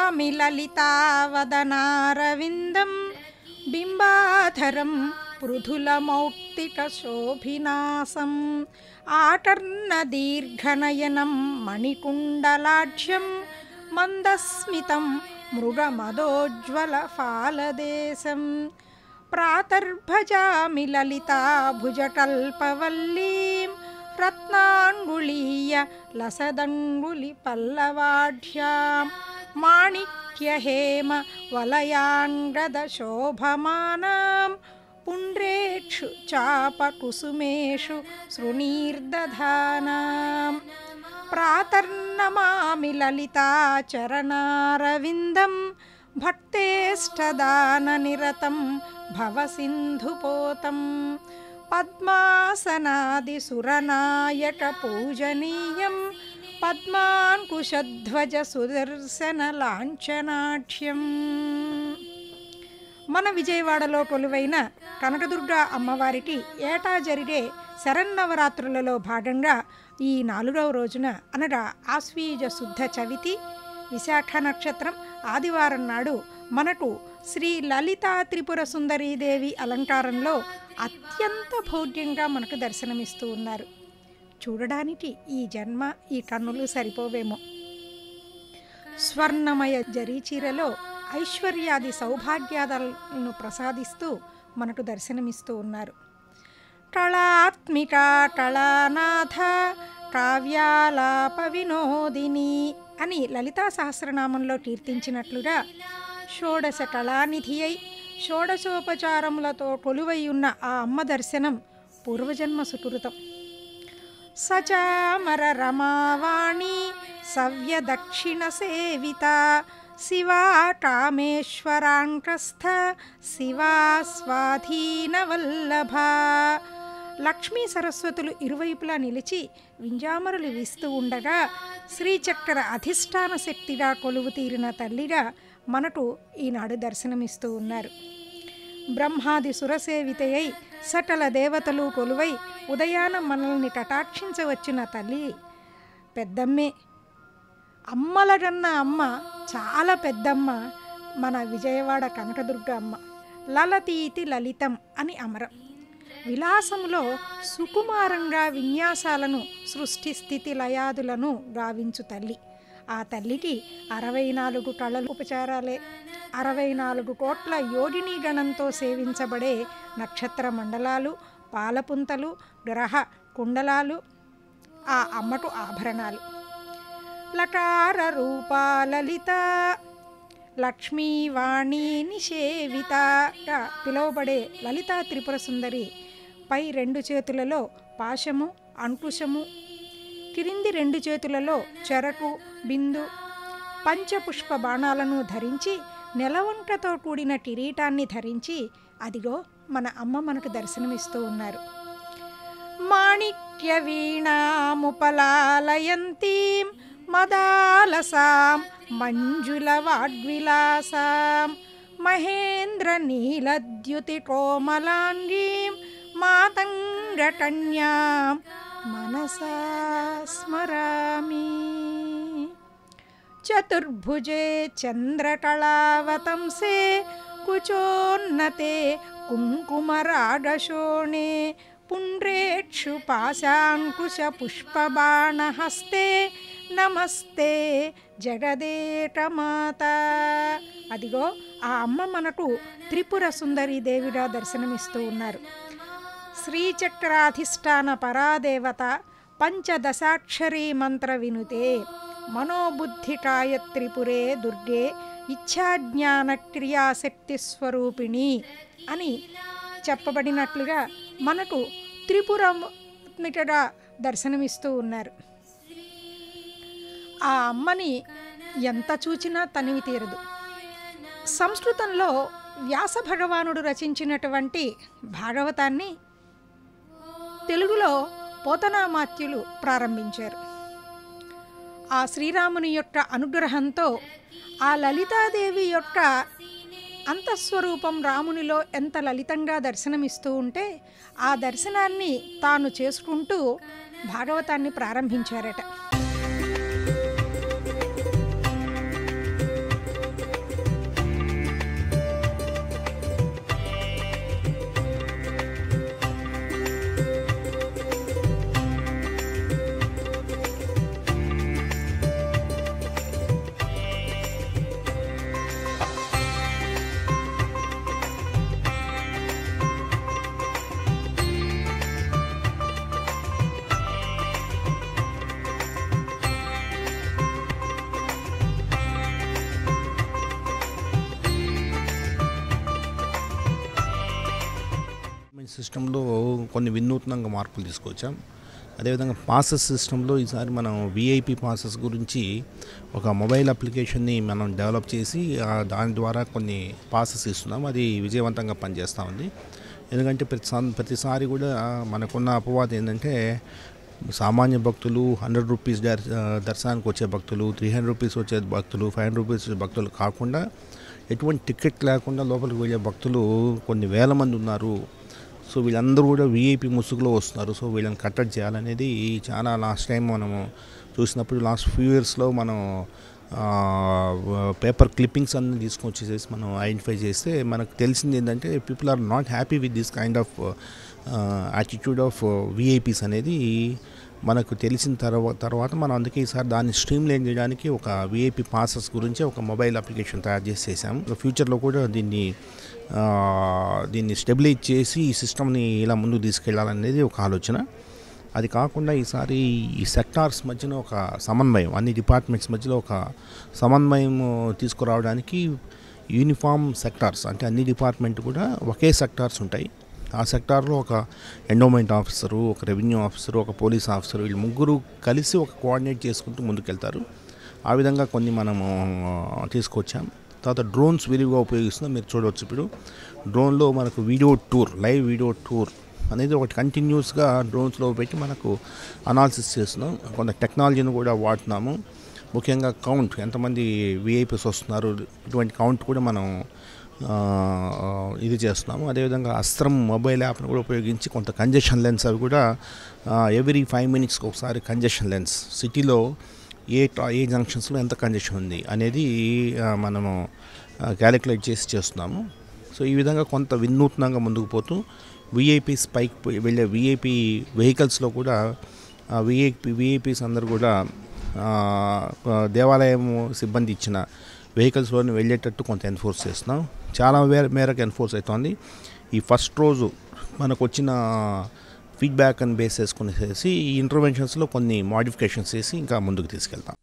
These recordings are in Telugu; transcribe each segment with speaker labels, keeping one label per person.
Speaker 1: నమామి లలితావదనారవిందం బింబాధరం పృథులమౌక్తికశోభినాసం ఆటర్ణదీర్ఘనయనం మణికుండలాఢ్యం మందస్మితం మృగమదోజ్వలఫాలదేశం ప్రాతర్భజామి లలితాభుజటల్పవల్లీం రత్నాంగుళీయ లసదంగుళిపల్లవాఢ్యాం మాణిక్యహేమ వలయాంగదశోభమానాం పుండ్రేక్షు చాపకుసుమేషు శృణీర్దధానాం ప్రాతర్నమామి లలితాచరణారవిందం భక్తేష్టదాననిరతం భవసింధుపోతం పద్మాసనాదిసురనాయకపూజనీయం పద్మాంకుశధ్వజ సుదర్శనలాంఛనాఢ్యం. మన విజయవాడలో కొలువైన కనకదుర్గ అమ్మవారికి ఏటా జరిగే శరన్నవరాత్రులలో భాగంగా ఈ 4వ రోజున అనగా ఆశ్వీజ శుద్ధ చవితి విశాఖ నక్షత్రం ఆదివారం నాడు మనకు శ్రీ లలితా త్రిపుర సుందరీదేవి అలంకారంలో అత్యంత భోగ్యంగా మనకు దర్శనమిస్తూ ఉన్నారు. చూడడానికి ఈ జన్మ ఈ కన్నులు సరిపోవేమో. స్వర్ణమయ జరీచీరలో ఐశ్వర్యాది సౌభాగ్యాలను ప్రసాదిస్తూ మనకు దర్శనమిస్తూ ఉన్నారు. కళాత్మిక కళానాథ కావ్యాలాప వినోదిని అని లలితా సహస్రనామంలో కీర్తించినట్లుగా షోడశ కళానిధి అయి షోడశోపచారములతో కొలువై ఉన్న ఆ అమ్మ దర్శనం పూర్వజన్మ సుకృతం. సచామర రమావాణి సవ్య దక్షిణ సేవిత శివా కామేశ్వరాంకస్థ శివా స్వాధీనవల్లభ. లక్ష్మీ సరస్వతులు ఇరువైపులా నిలిచి వింజామరులు వీస్తూ ఉండగా శ్రీచక్ర అధిష్టాన శక్తిగా కొలువు తీరిన తల్లిగా మనకు ఈనాడు దర్శనమిస్తూ ఉన్నారు. బ్రహ్మాది సురసేవితయై సకల దేవతలు కొలువై ఉదయాన మనల్ని కటాక్షించవచ్చిన తల్లి పెద్దమ్మే. అమ్మల కన్నా అమ్మ చాలా పెద్దమ్మ మన విజయవాడ కనకదుర్గ అమ్మ. లలతీతి లలితం అని అమరం. విలాసములో సుకుమారంగా విన్యాసాలను సృష్టి స్థితి లయాదులను గావించు తల్లి. ఆ తల్లికి 64 కళలు ఉపచారాలే. 64 కోట్ల యోగిని గణంతో సేవించబడే నక్షత్ర మండలాలు, పాలపుంతలు, గ్రహ కుండలాలు ఆ అమ్మకు ఆభరణాలు. లకార రూపా లలిత లక్ష్మీవాణి నిషేవితగా పిలువబడే లలితా త్రిపుర సుందరి పై 2 చేతులలో పాశము, అంకుశము, కిరింది 2 చేతులలో చెరకు, బిందు, పంచపుష్ప బాణాలను ధరించి నెలవంకతో కూడిన కిరీటాన్ని ధరించి అదిగో మన అమ్మ మనకు దర్శనమిస్తూ ఉన్నారు. మాణిక్య వీణాముపలాలయంతీం మదాలసాం మంజుల వాగ్విలాసాం మహేంద్ర నీలద్యుతి కోమలాంగీం మాతంగకన్యాం మనసా స్మరామి. చతుర్భుజే చంద్రకళావతంసే కుచోన్నతే కుంకుమరాగశోణే పుండ్రేక్షు పాశాంకుశ పుష్పబాణహస్తే నమస్తే జగదేకమాత. అదిగో ఆ అమ్మ మనకు త్రిపుర సుందరి దేవిగా దర్శనమిస్తూ ఉన్నారు. శ్రీచక్రాధిష్టాన పరాదేవత పంచదశాక్షరీ మంత్ర వినుతే మనోబుద్ధికాయ త్రిపురే దుర్గే ఇచ్ఛాజ్ఞాన క్రియాశక్తి స్వరూపిణి అని చెప్పబడినట్లుగా మనకు త్రిపురాత్మికగా దర్శనమిస్తూ ఉన్నారు. ఆ అమ్మని ఎంత చూచినా తనివి తీరదు. సంస్కృతంలో వ్యాస భగవానుడు రచించినటువంటి భాగవతాన్ని తెలుగులో పోతనామాత్యులు ప్రారంభించారు. ఆ శ్రీరాముని యొక్క అనుగ్రహంతో ఆ లలితాదేవి యొక్క అంతఃస్వరూపం రామునిలో ఎంత లలితంగా దర్శనమిస్తూ ఉంటే ఆ దర్శనాన్ని తాను చేసుకుంటూ భాగవతాన్ని ప్రారంభించారట.
Speaker 2: సిస్టంలో కొన్ని వినూత్నంగా మార్పులు తీసుకొచ్చాం. అదేవిధంగా పాసెస్ సిస్టంలో ఈసారి మనం విఐపి పాసెస్ గురించి ఒక మొబైల్ అప్లికేషన్ని మనం డెవలప్ చేసి దాని ద్వారా కొన్ని పాసెస్ ఇస్తున్నాం. అది విజయవంతంగా పనిచేస్తూ ఉంది. ఎందుకంటే ప్రతిసారి కూడా మనకున్న అపవాదం ఏంటంటే సామాన్య భక్తులు 100 రూపీస్ దర్శనానికి వచ్చే భక్తులు, 300 రూపీస్ వచ్చే భక్తులు, 500 రూపీస్ వచ్చే భక్తులు కాకుండా ఎటువంటి టికెట్ లేకుండా లోపలికి వెళ్ళే భక్తులు కొన్ని వేల మంది ఉన్నారు. సో వీళ్ళందరూ కూడా విఐపి ముసుగులో వస్తున్నారు. సో వీళ్ళని కట్టడి చేయాలనేది చాలా లాస్ట్ టైం మనము చూసినప్పుడు లాస్ట్ ఫ్యూ ఇయర్స్లో మనం పేపర్ క్లిప్పింగ్స్ అన్నీ తీసుకొచ్చేసేసి మనం ఐడెంటిఫై చేస్తే మనకు తెలిసింది ఏంటంటే people are not happy with this kind of attitude of VIPs అనేది మనకు తెలిసిన తర్వాత మనం అందుకే ఈసారి దాన్ని స్ట్రీమ్ లైన్ చేయడానికి ఒక విఐపి పాసెస్ గురించి ఒక మొబైల్ అప్లికేషన్ తయారు చేసాం. ఫ్యూచర్లో కూడా దీన్ని స్టెబిలైజ్ చేసి ఈ సిస్టమ్ని ఇలా ముందుకు తీసుకెళ్లాలనేది ఒక ఆలోచన. అది కాకుండా ఈసారి ఈ సెక్టార్స్ మధ్యన ఒక సమన్వయం, అన్ని డిపార్ట్మెంట్స్ మధ్యలో ఒక సమన్వయం తీసుకురావడానికి యూనిఫామ్ సెక్టార్స్, అంటే అన్ని డిపార్ట్మెంట్ కూడా ఒకే సెక్టార్స్ ఉంటాయి. ఆ సెక్టార్లో ఒక ఎండోమెంట్ ఆఫీసరు, ఒక రెవెన్యూ ఆఫీసరు, ఒక పోలీస్ ఆఫీసరు, వీళ్ళు ముగ్గురు కలిసి ఒక కోఆర్డినేట్ చేసుకుంటూ ముందుకెళ్తారు. ఆ విధంగా కొన్ని మనము తీసుకొచ్చాం. తర్వాత డ్రోన్స్ విరివిగా ఉపయోగిస్తున్నాం. మీరు చూడవచ్చు, ఇప్పుడు డ్రోన్లో మనకు లైవ్ వీడియో టూర్ అనేది ఒకటి కంటిన్యూస్గా డ్రోన్స్లో పెట్టి మనకు అనాలిసిస్ చేస్తున్నాం. కొంత టెక్నాలజీని కూడా వాడుతున్నాము. ముఖ్యంగా కౌంట్, ఎంతమంది విఐపీస్ వస్తున్నారు, ఇటువంటి కౌంట్ కూడా మనం ఇది చేస్తున్నాము. అదేవిధంగా అస్త్రం మొబైల్ యాప్ను కూడా ఉపయోగించి కొంత కంజెషన్ లెన్స్ అవి కూడా ఎవ్రీ 5 minutesకి ఒకసారి కంజెషన్ లెన్స్ సిటీలో ఏ జంక్షన్స్లో ఎంత కంజెషన్ ఉంది అనేది మనము క్యాలిక్యులేట్ చేసి చేస్తున్నాము. సో ఈ విధంగా కొంత వినూత్నంగా ముందుకు పోతూ విఐపీస్ పైకి వెళ్ళే విఐపీ వెహికల్స్లో కూడా విఐపీస్ అందరూ కూడా దేవాలయం సిబ్బంది ఇచ్చిన వెహికల్స్లోని వెళ్ళేటట్టు కొంత ఎన్ఫోర్స్ చేస్తున్నాం. చాలా మేరకు ఎన్ఫోర్స్ అవుతుంది. ఈ ఫస్ట్ రోజు మనకు వచ్చిన ఫీడ్బ్యాక్ అని బేస్ చేసుకునేసి ఈ ఇంటర్వెన్షన్స్లో కొన్ని మోడిఫికేషన్స్ చేసి ఇంకా ముందుకు తీసుకెళ్తాం.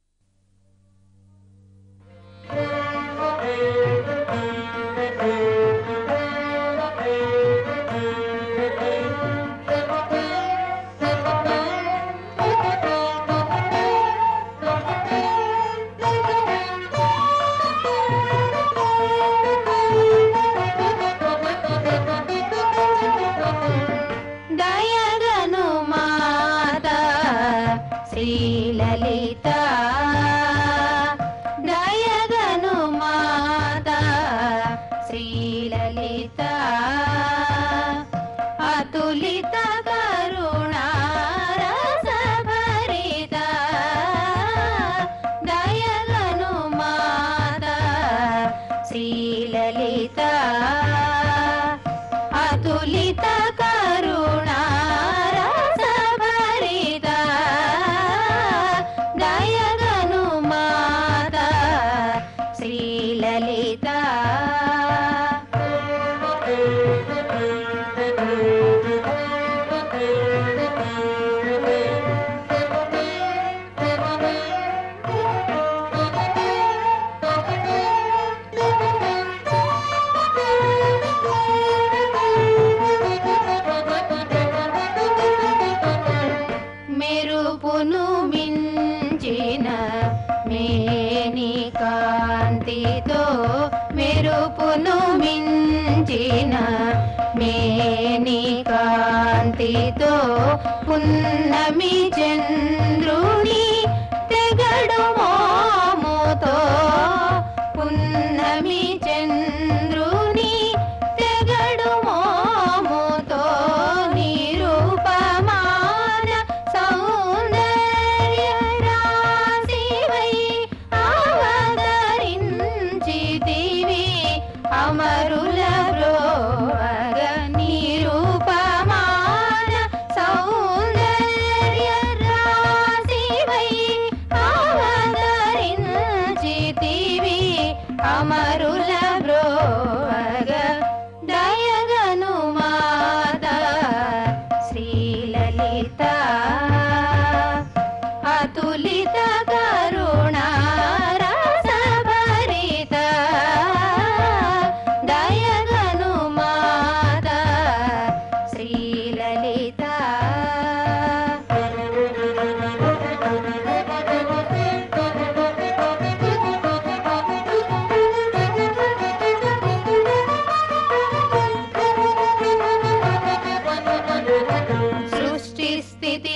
Speaker 3: పున్నమి చంద్రుని తెగడు మోముతో, పున్నమి చంద్రుని తెగడు మోముతో నిరూపమాన సౌందర్య రాశివై అవతరించితివి అమరుల బ్రోవగ నిరూపమాన సౌందర్య రాశివై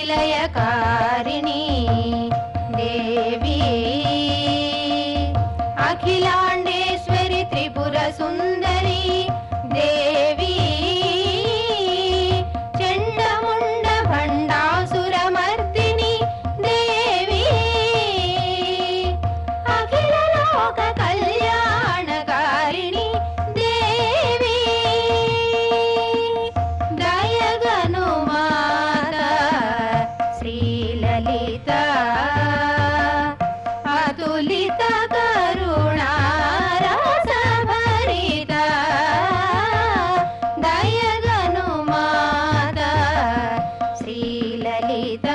Speaker 3: విలయకారిణి దేవి అఖిలాండేశ్వరి త్రిపుర సుందరి దేవి చండముండ భండాసురమర్దిని దేవి అఖిల లోక కళ్యాణకారిణి దేవి దయగను మాత శ్రీలలిత అతులిత కరుణారసభరిత దయగను మాత శ్రీలలిత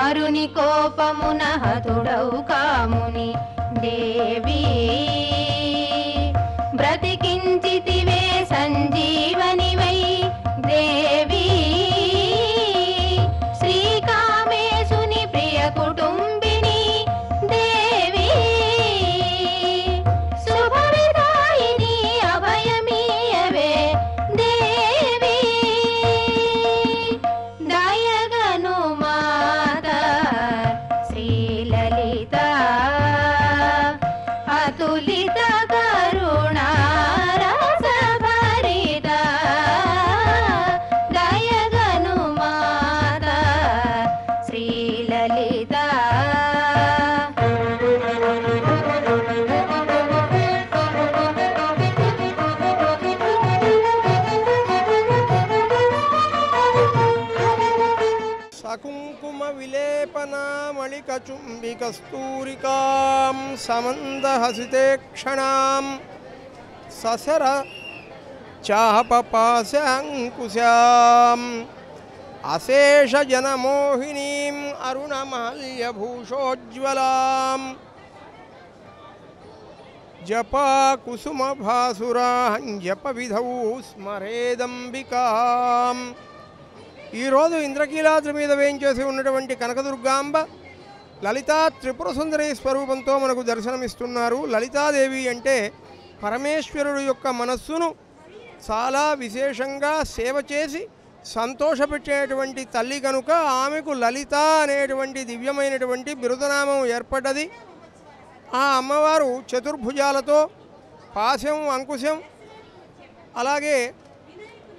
Speaker 3: అరుని కోపమున హతుడవు కాముని దేవి బ్రతికించితివే సంజీవనివై దేవి శ్రీకామేశుని ప్రియ కుటుంబిని దేవి శుభవిదాయిని అభయమీయవే దేవి దయగను మాత శ్రీలలిత అతులిత కరుణారసభరిత దయగను మాత శ్రీలలిత
Speaker 4: సకుంకుమ విలేపనామళికచుంబికస్తూరికాం సమందహసితేక్షణాం ససర చాపపాశాంకుశాం అశేషజనమోహినీం అరుణమహల్యభూషోజ్వలాం జపాకుసుమభాసురాం జపవిధౌ స్మరేదంబికాం. ఈరోజు ఇంద్రకీలాద్రి మీద వేయించేసి ఉన్నటువంటి కనకదుర్గాంబ లలితా త్రిపుర సుందరి స్వరూపంతో మనకు దర్శనమిస్తున్నారు. లలితాదేవి అంటే పరమేశ్వరుడు యొక్క మనస్సును చాలా విశేషంగా సేవ చేసి సంతోషపెట్టేటువంటి తల్లి కనుక ఆమెకు లలిత అనేటువంటి దివ్యమైనటువంటి బిరుదనామం ఏర్పడ్డది. ఆ అమ్మవారు చతుర్భుజాలతో పాశం అంకుశం అలాగే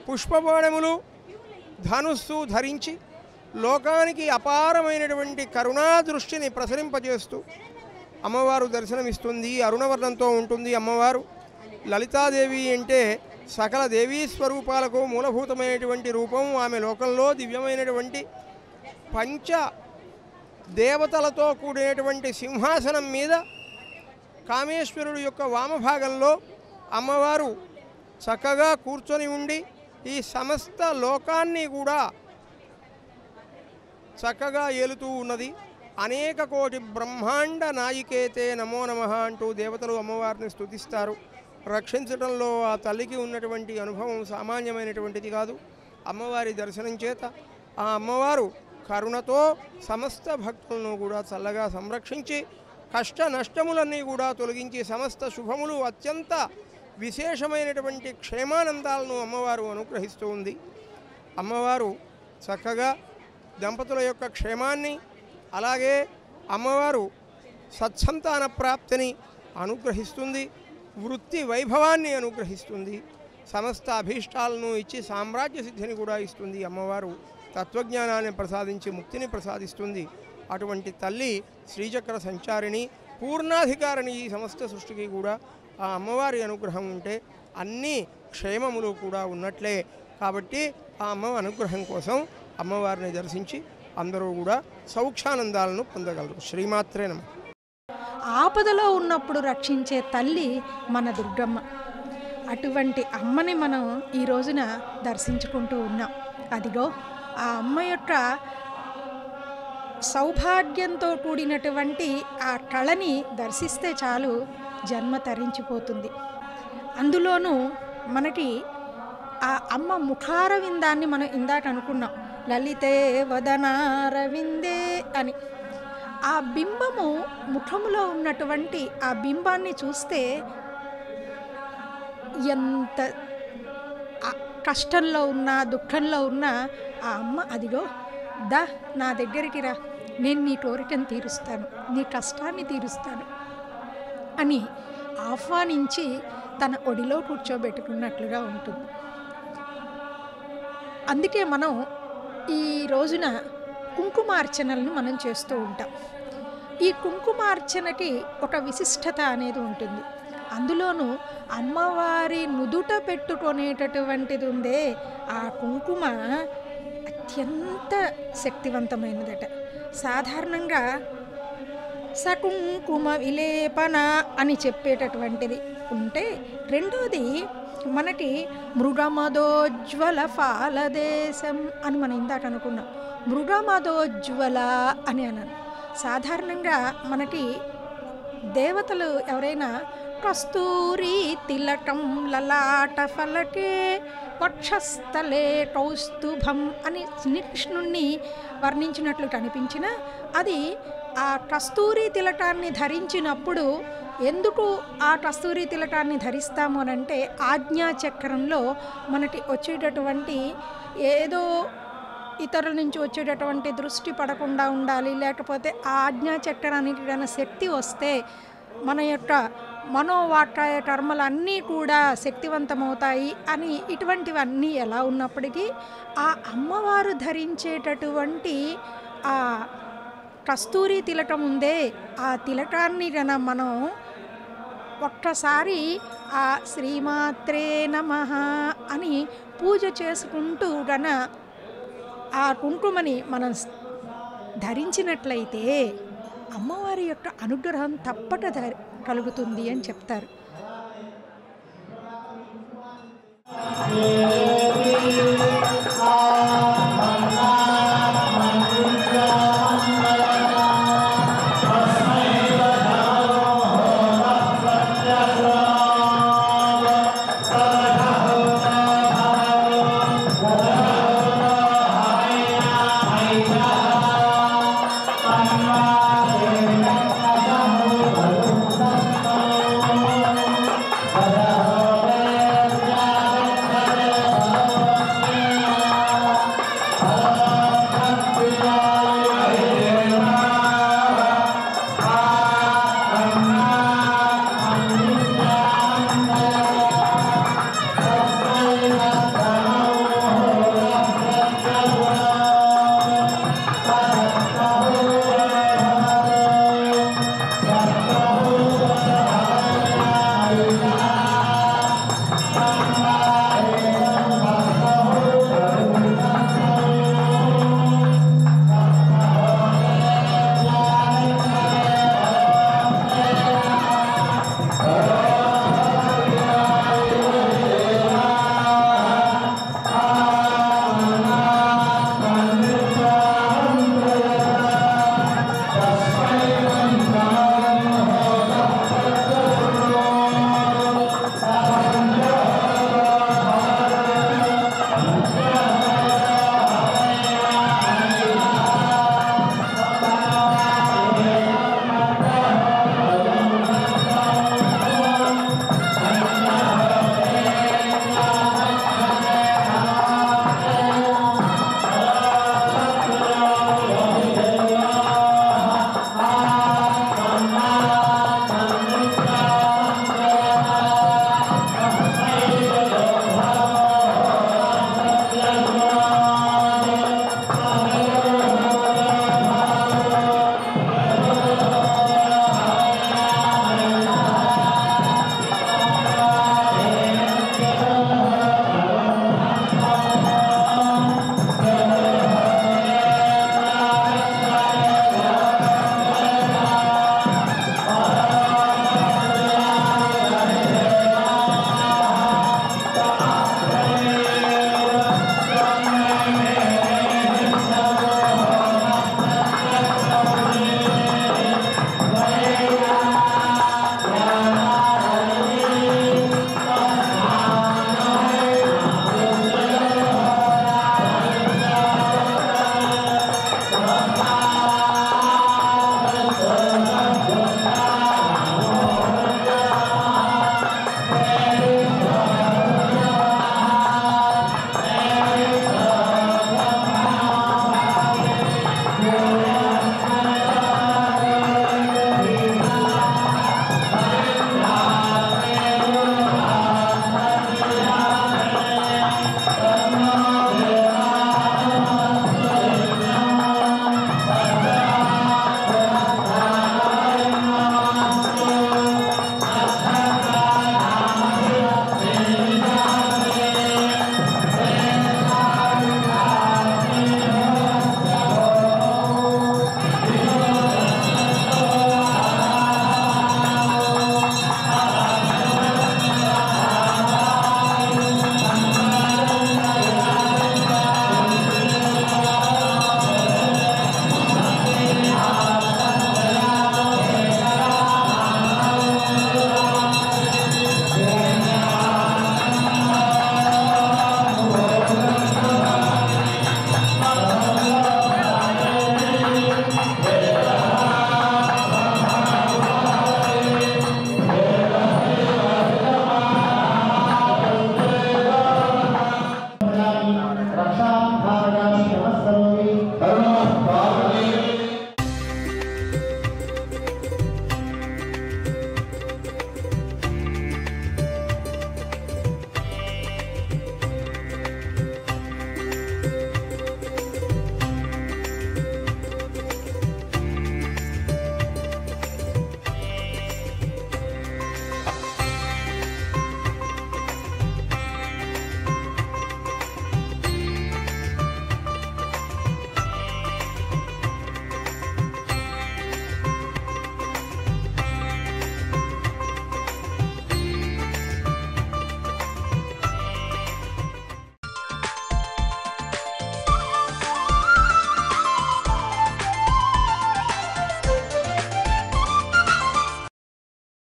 Speaker 4: పుష్పబాణములు ధనుస్సు ధరించి లోకానికి అపారమైనటువంటి కరుణా దృష్టిని ప్రసరింపజేస్తూ అమ్మవారు దర్శనమిస్తుంది. అరుణవర్ణంతో ఉంటుంది అమ్మవారు. లలితాదేవి అంటే సకల దేవీ స్వరూపాలకు మూలభూతమైనటువంటి రూపం. ఆమె లోకంలో దివ్యమైనటువంటి పంచ దేవతలతో కూడినటువంటి సింహాసనం మీద కామేశ్వరుడు యొక్క వామభాగంలో అమ్మవారు చక్కగా కూర్చొని ఉండి ఈ సమస్త లోకాన్ని కూడా చక్కగా ఏలుతూ ఉన్నది. అనేక కోటి బ్రహ్మాండ నాయికేతే నమో నమః అంటూ దేవతలు అమ్మవారిని స్తుతిస్తారు. రక్షించడంలో ఆ తల్లికి ఉన్నటువంటి అనుభవం సామాన్యమైనటువంటిది కాదు. అమ్మవారి దర్శనం చేత ఆ అమ్మవారు కరుణతో సమస్త భక్తులను కూడా చల్లగా సంరక్షించి కష్ట నష్టములన్నీ కూడా తొలగించి సమస్త శుభములు అత్యంత విశేషమైనటువంటి క్షేమానందాలను అమ్మవారు అనుగ్రహిస్తూ ఉంది. అమ్మవారు చక్కగా దంపతుల యొక్క క్షేమాన్ని అలాగే అమ్మవారు సత్సంతాన ప్రాప్తిని అనుగ్రహిస్తుంది. వృత్తి వైభవాన్ని అనుగ్రహిస్తుంది. సమస్త అభీష్టాలను ఇచ్చి సామ్రాజ్య సిద్ధిని కూడా ఇస్తుంది. అమ్మవారు తత్వజ్ఞానాన్ని ప్రసాదించి ముక్తిని ప్రసాదిస్తుంది. అటువంటి తల్లి శ్రీచక్ర సంచారిణి పూర్ణాధికారిణి ఈ సమస్త సృష్టికి కూడా. ఆ అమ్మవారి అనుగ్రహం ఉంటే అన్ని క్షేమములు కూడా ఉన్నట్లే. కాబట్టి ఆ అమ్మ అనుగ్రహం కోసం అమ్మవారిని దర్శించి అందరూ కూడా సౌఖ్యానందాలను పొందగలరు. శ్రీమాత్రే నమః.
Speaker 1: ఆపదలో ఉన్నప్పుడు రక్షించే తల్లి మన దుర్గమ్మ. అటువంటి అమ్మని మనం ఈ రోజున దర్శించుకుంటూ ఉన్నాం. అదిగో ఆ అమ్మ యొక్క సౌభాగ్యంతో కూడినటువంటి ఆ కళని దర్శిస్తే చాలు జన్మ తరించిపోతుంది. అందులోనూ మనకి ఆ అమ్మ ముఖార విందాన్ని మనం ఇందాక అనుకున్నాం. లలితే వదనారవిందే అని. ఆ బింబము ముఖములో ఉన్నటువంటి ఆ బింబాన్ని చూస్తే ఎంత కష్టంలో ఉన్నా దుఃఖంలో ఉన్నా ఆ అమ్మ అదిగో దా నా దగ్గరికి రా, నేను నీ కోరికను తీరుస్తాను, నీ కష్టాన్ని తీరుస్తాను అని ఆహ్వానించి తన ఒడిలో కూర్చోబెట్టుకున్నట్లుగా ఉంటుంది. అందుకే మనం ఈ రోజున కుంకుమార్చనలను మనం చేస్తూ ఉంటాం. ఈ కుంకుమార్చనకి ఒక విశిష్టత అనేది ఉంటుంది. అందులోనూ అమ్మవారి నుదుట పెట్టుకునేటటువంటిది ఉందే ఆ కుంకుమ అత్యంత శక్తివంతమైనదట. సాధారణంగా సకుంకుమ విలేపన అని చెప్పేటటువంటిది ఉంటే, రెండోది మనకి మృగమదోజ్వల ఫాలదేశం అని మనం ఇందాక అనుకున్నాం. మృగమదోజ్వల అని అన్నాను. సాధారణంగా మనకి దేవతలు ఎవరైనా కస్తూరి తిలకం లలాట ఫలకే వక్షస్థలే కౌస్తుభం అని శ్రీకృష్ణుణ్ణి వర్ణించినట్లు కనిపించిన అది ఆ కస్తూరి తిలకాన్ని ధరించినప్పుడు ఎందుకు ఆ కస్తూరి తిలకాన్ని ధరిస్తాము అనంటే ఆజ్ఞాచక్రంలో మనకి వచ్చేటటువంటి ఏదో ఇతరుల నుంచి వచ్చేటటువంటి దృష్టి పడకుండా ఉండాలి, లేకపోతే ఆ ఆజ్ఞాచక్రానికి గన శక్తి వస్తే మన యొక్క మనోవాకాయ కర్మలన్నీ కూడా శక్తివంతమవుతాయి అని ఇటువంటివన్నీ ఎలా ఉన్నప్పటికీ ఆ అమ్మవారు ధరించేటటువంటి ఆ కస్తూరి తిలకం ఉందే ఆ తిలకాన్ని గన మనం ఒక్కసారి ఆ శ్రీమాత్రే నమః అని పూజ చేసుకుంటూ గన ఆ కుంకుమని మనం ధరించినట్లయితే అమ్మవారి యొక్క అనుగ్రహం తప్పక కలుగుతుంది అని చెప్తారు.